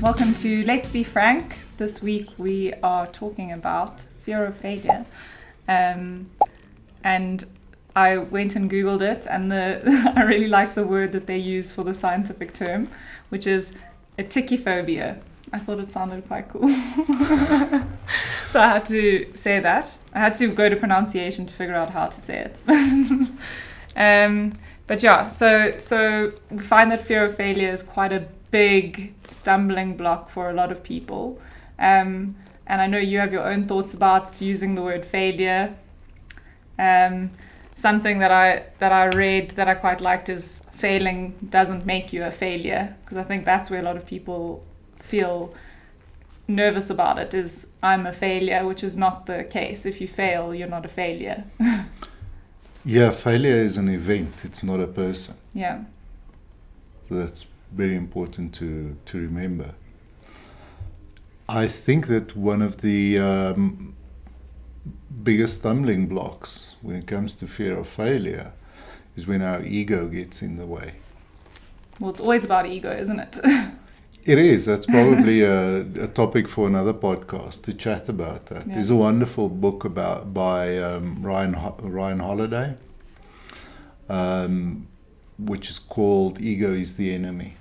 Welcome to Let's Be Frank. This week we are talking about fear of failure. And I went and Googled it, and I really like the word that they use for the scientific term, which is etichophobia. I thought it sounded quite cool. So I had to say that. I had to go to pronunciation to figure out how to say it. But yeah, so we find that fear of failure is quite a big stumbling block for a lot of people. And I know you have your own thoughts about using the word failure. Something that I read that I quite liked is failing doesn't make you a failure, because I think that's where a lot of people feel nervous about it, is I'm a failure, which is not the case. If you fail, you're not a failure. Yeah, failure is an event, it's not a person. Yeah. So that's very important to remember. I think that one of the biggest stumbling blocks when it comes to fear of failure is when our ego gets in the way. Well, it's always about ego, isn't it? It is. That's probably a topic for another podcast to chat about that. Yeah. There's a wonderful book by Ryan Holiday, which is called Ego is the Enemy.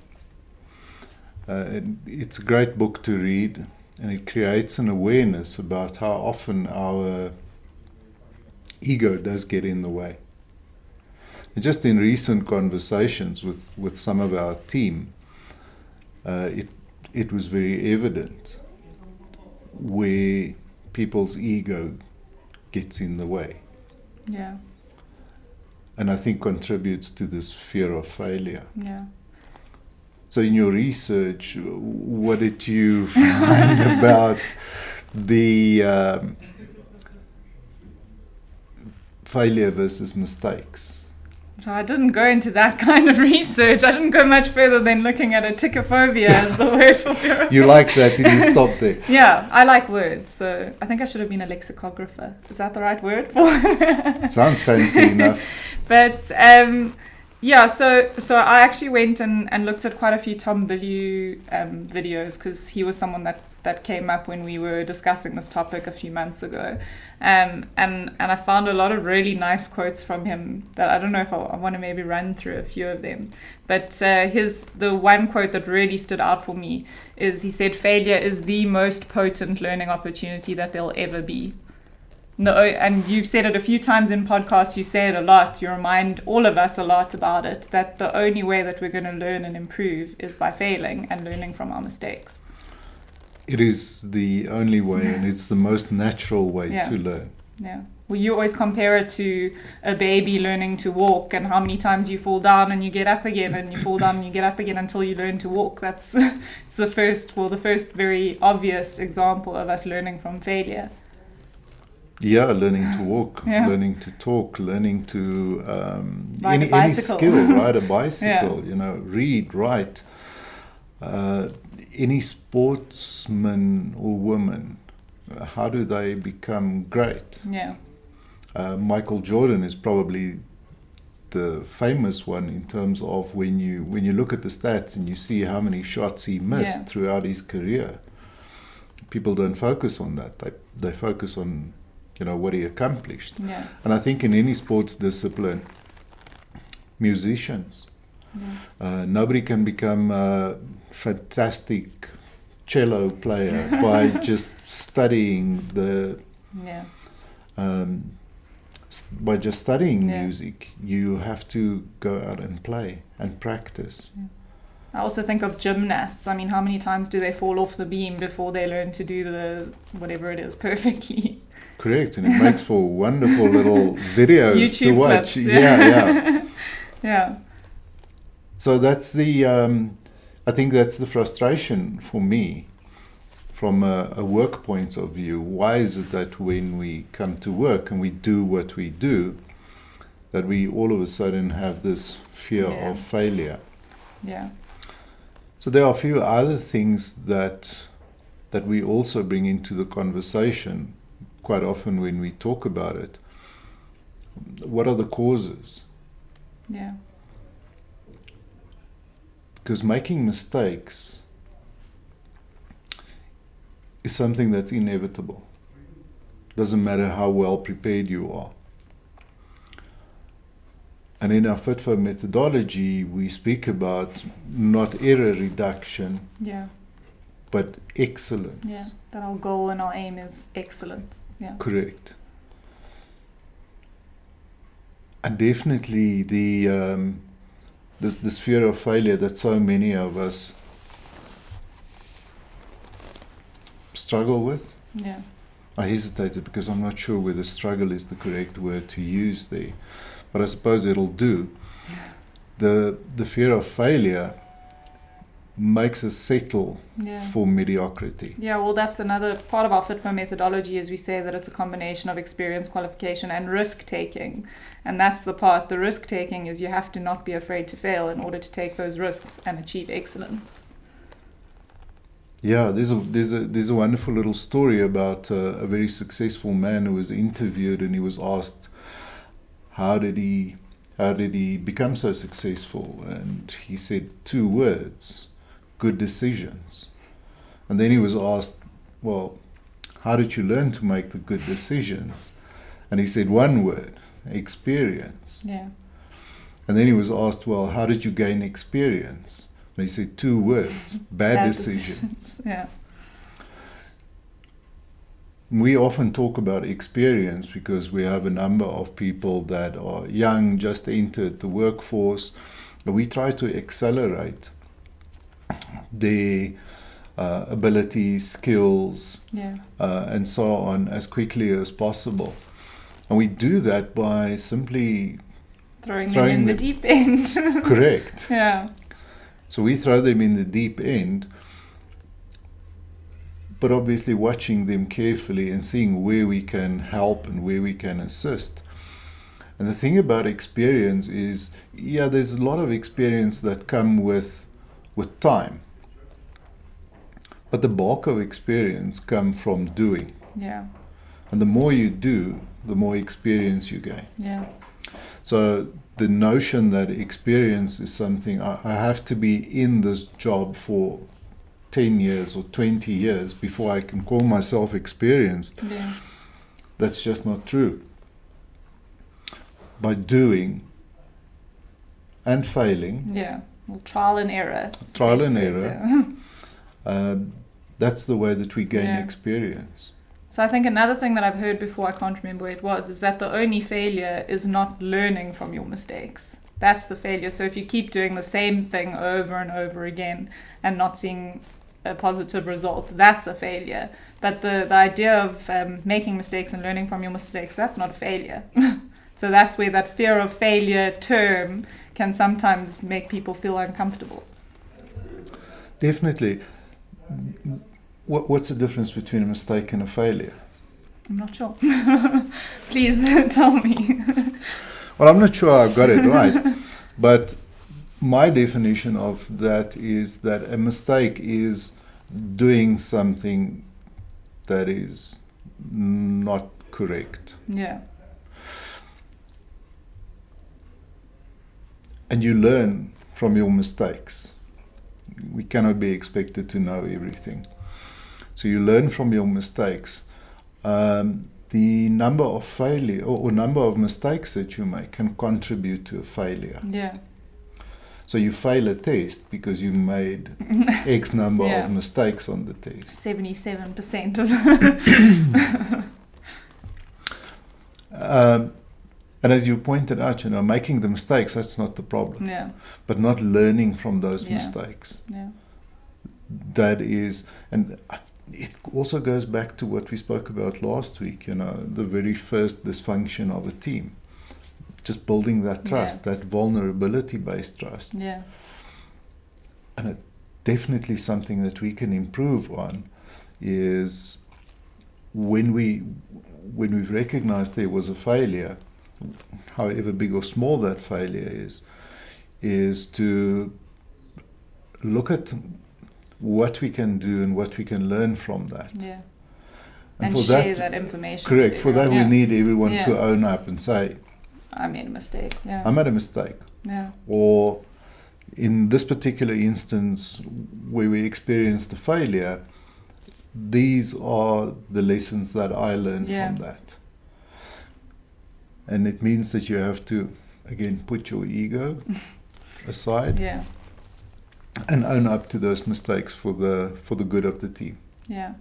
It's a great book to read, and it creates an awareness about how often our ego does get in the way. And just in recent conversations with some of our team, it was very evident where people's ego gets in the way. Yeah. And I think contributes to this fear of failure. Yeah. So in your research, what did you find about the failure versus mistakes? So I didn't go into that kind of research. I didn't go much further than looking at etichophobia as the word for fear of You like that, and you stopped there. Yeah, I like words, so I think I should have been a lexicographer. Is that the right word for it? Sounds fancy enough. But yeah, so I actually went and looked at quite a few Tom Bilyeu videos, because he was someone that came up when we were discussing this topic a few months ago. And I found a lot of really nice quotes from him that I don't know if I want to maybe run through a few of them. But the one quote that really stood out for me is, he said, failure is the most potent learning opportunity that there'll ever be. No, and you've said it a few times in podcasts, you say it a lot, you remind all of us a lot about it, that the only way that we're going to learn and improve is by failing and learning from our mistakes. It is the only way, and it's the most natural way to learn. Yeah. Well, you always compare it to a baby learning to walk, and how many times you fall down and you get up again, and you fall down and you get up again until you learn to walk. It's the first very obvious example of us learning from failure. Yeah, learning to walk, learning to talk, learning to ride a bicycle. Any skill, ride a bicycle, read, write. Any sportsman or woman, how do they become great? Yeah. Michael Jordan is probably the famous one in terms of when you look at the stats and you see how many shots he missed throughout his career. People don't focus on that. They focus on what he accomplished. Yeah. And I think in any sports discipline, musicians, nobody can become a fantastic cello player by just studying music. You have to go out and play and practice. Yeah. I also think of gymnasts. I mean, how many times do they fall off the beam before they learn to do the whatever it is perfectly? Correct, and it makes for wonderful little videos YouTube to watch. clips, Yeah. So that's I think that's the frustration for me from a work point of view. Why is it that when we come to work and we do what we do, that we all of a sudden have this fear of failure? Yeah. So there are a few other things that we also bring into the conversation quite often when we talk about it. What are the causes? Yeah. Because making mistakes is something that's inevitable. Doesn't matter how well prepared you are. And in our FitFo methodology, we speak about not error reduction, but excellence. Yeah, that our goal and our aim is excellence. Yeah. Correct. And definitely this fear of failure that so many of us struggle with. Yeah. I hesitated because I'm not sure whether struggle is the correct word to use there, but I suppose it'll do. The fear of failure makes us settle for mediocrity. Yeah, well, that's another part of our FitFo methodology, is we say that it's a combination of experience, qualification, and risk-taking. And that's the part. The risk-taking is you have to not be afraid to fail in order to take those risks and achieve excellence. Yeah, there's a wonderful little story about a very successful man who was interviewed, and he was asked, how did he become so successful? And he said 2 words: good decisions. And then he was asked, well, how did you learn to make the good decisions? And he said 1 word: experience. Yeah. And then he was asked, well, how did you gain experience? And he said 2 words: bad decisions. Yeah. We often talk about experience because we have a number of people that are young, just entered the workforce. We try to accelerate their abilities, skills, and so on as quickly as possible. And we do that by simply throwing them in the deep end. Correct. Yeah. So we throw them in the deep end, but obviously watching them carefully and seeing where we can help and where we can assist. And the thing about experience is, there's a lot of experience that come with time. But the bulk of experience come from doing. Yeah. And the more you do, the more experience you gain. Yeah. So the notion that experience is something, I have to be in this job for 10 years or 20 years before I can call myself experienced, that's just not true. By doing and failing, well, trial and error. That's the way that we gain experience. So I think another thing that I've heard before, I can't remember where it was, is that the only failure is not learning from your mistakes. That's the failure. So if you keep doing the same thing over and over again and not seeing a positive result, that's a failure. But the idea of making mistakes and learning from your mistakes, that's not a failure. So that's where that fear of failure term can sometimes make people feel uncomfortable. Definitely. What's the difference between a mistake and a failure? I'm not sure. Please tell me. Well, I'm not sure I got it right, but my definition of that is that a mistake is doing something that is not correct. Yeah. And you learn from your mistakes. We cannot be expected to know everything. So you learn from your mistakes. The number of failure or number of mistakes that you make can contribute to a failure. Yeah. So you fail a test because you made X number of mistakes on the test. 77% of and as you pointed out, making the mistakes, that's not the problem. Yeah. But not learning from those mistakes. Yeah. That is, and it also goes back to what we spoke about last week, the very first dysfunction of a team. Just building that trust, that vulnerability-based trust. Yeah. And it definitely something that we can improve on is when we've recognized there was a failure, however big or small that failure is to look at what we can do and what we can learn from that. Yeah. And for share that information. Correct. For that we need everyone to own up and say, I made a mistake. Yeah. I made a mistake. Yeah. Or in this particular instance where we experienced the failure, these are the lessons that I learned from that. And it means that you have to, again, put your ego aside and own up to those mistakes for the good of the team. Yeah.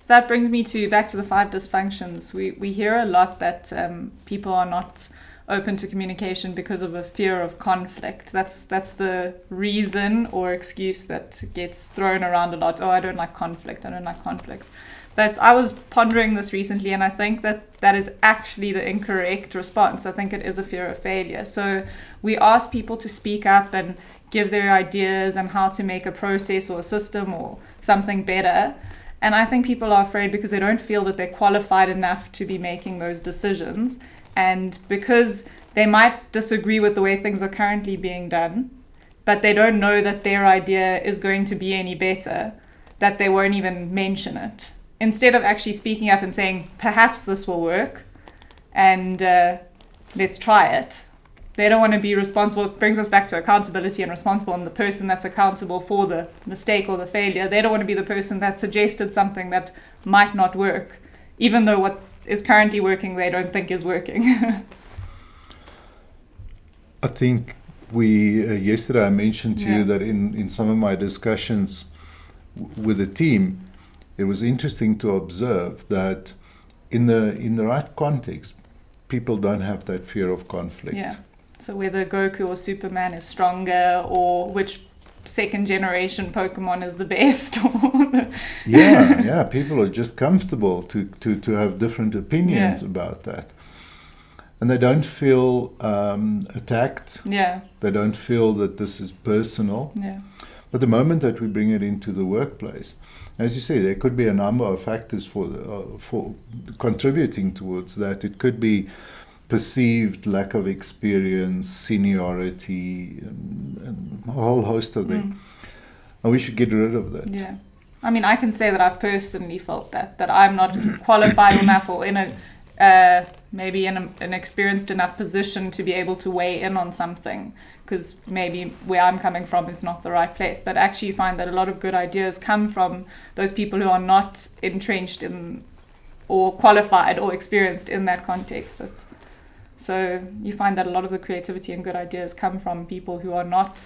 So that brings me back to the 5 dysfunctions. We hear a lot that people are not open to communication because of a fear of conflict. That's the reason or excuse that gets thrown around a lot. Oh, I don't like conflict. But I was pondering this recently, and I think that is actually the incorrect response. I think it is a fear of failure. So we ask people to speak up and give their ideas and how to make a process or a system or something better. And I think people are afraid because they don't feel that they're qualified enough to be making those decisions. And because they might disagree with the way things are currently being done, but they don't know that their idea is going to be any better, that they won't even mention it. Instead of actually speaking up and saying, perhaps this will work, and let's try it. They don't want to be responsible. It brings us back to accountability and responsible, and the person that's accountable for the mistake or the failure. They don't want to be the person that suggested something that might not work, even though what is currently working they don't think is working. I think yesterday I mentioned to you that in some of my discussions with the team, it was interesting to observe that in the right context, people don't have that fear of conflict. Yeah. So whether Goku or Superman is stronger, or which second generation Pokemon is the best, or people are just comfortable to have different opinions about that, and they don't feel attacked. Yeah. They don't feel that this is personal. Yeah. But the moment that we bring it into the workplace, as you say, there could be a number of factors for contributing towards that. It could be perceived lack of experience, seniority, and a whole host of them. And we should get rid of that. Yeah. I mean, I can say that I've personally felt that I'm not qualified enough or in maybe in an experienced enough position to be able to weigh in on something, because maybe where I'm coming from is not the right place. But actually you find that a lot of good ideas come from those people who are not entrenched in or qualified or experienced in that context. So you find that a lot of the creativity and good ideas come from people who are not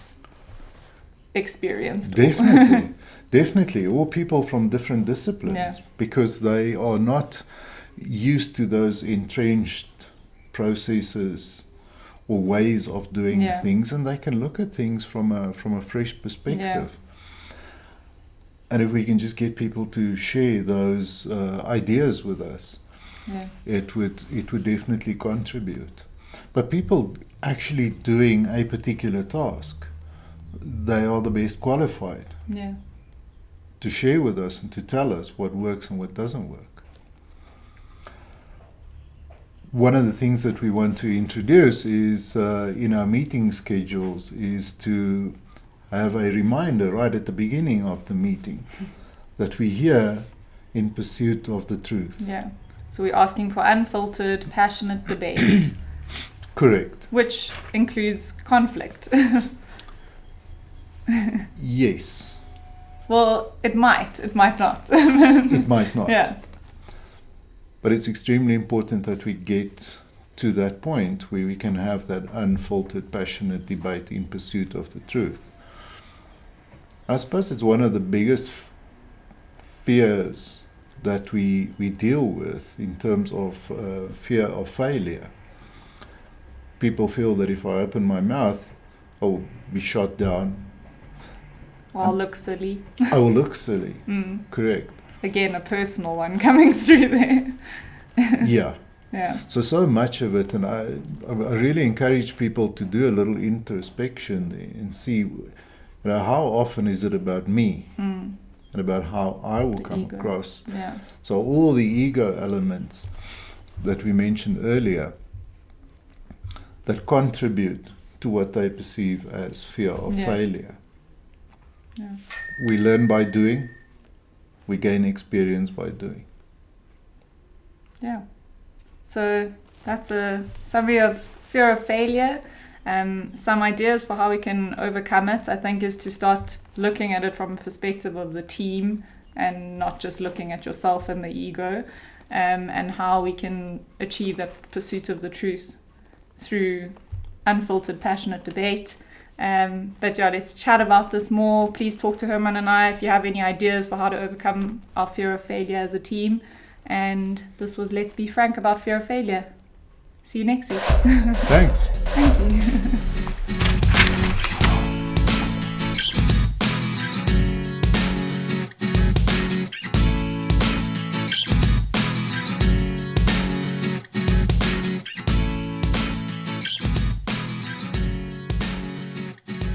experienced. Definitely. Or people from different disciplines, because they are not used to those entrenched processes or ways of doing things, and they can look at things from a fresh perspective. And if we can just get people to share those ideas with us, it would definitely contribute. But people actually doing a particular task, they are the best qualified to share with us and to tell us what works and what doesn't work. One of the things that we want to introduce is in our meeting schedules is to have a reminder right at the beginning of the meeting that we're here in pursuit of the truth. Yeah. So we're asking for unfiltered, passionate debate. Correct. Which includes conflict. Yes. Well, it might not. It might not. Yeah. But it's extremely important that we get to that point where we can have that unfiltered, passionate debate in pursuit of the truth. I suppose it's one of the biggest fears that we deal with in terms of fear of failure. People feel that if I open my mouth, I will be shot down. I'll look silly. I will look silly. Correct. Again, a personal one coming through there. Yeah. Yeah. So much of it, and I really encourage people to do a little introspection and see, how often is it about me and about how I will come across. Yeah. So all the ego elements that we mentioned earlier that contribute to what they perceive as fear of failure. Yeah. We learn by doing. We gain experience by doing. Yeah. So that's a summary of fear of failure. Some ideas for how we can overcome it, I think, is to start looking at it from a perspective of the team, and not just looking at yourself and the ego, and how we can achieve that pursuit of the truth through unfiltered, passionate debate. But yeah, let's chat about this more. Please talk to Herman and I if you have any ideas for how to overcome our fear of failure as a team. And this was Let's Be Frank about fear of failure. See you next week. Thanks. Thank you.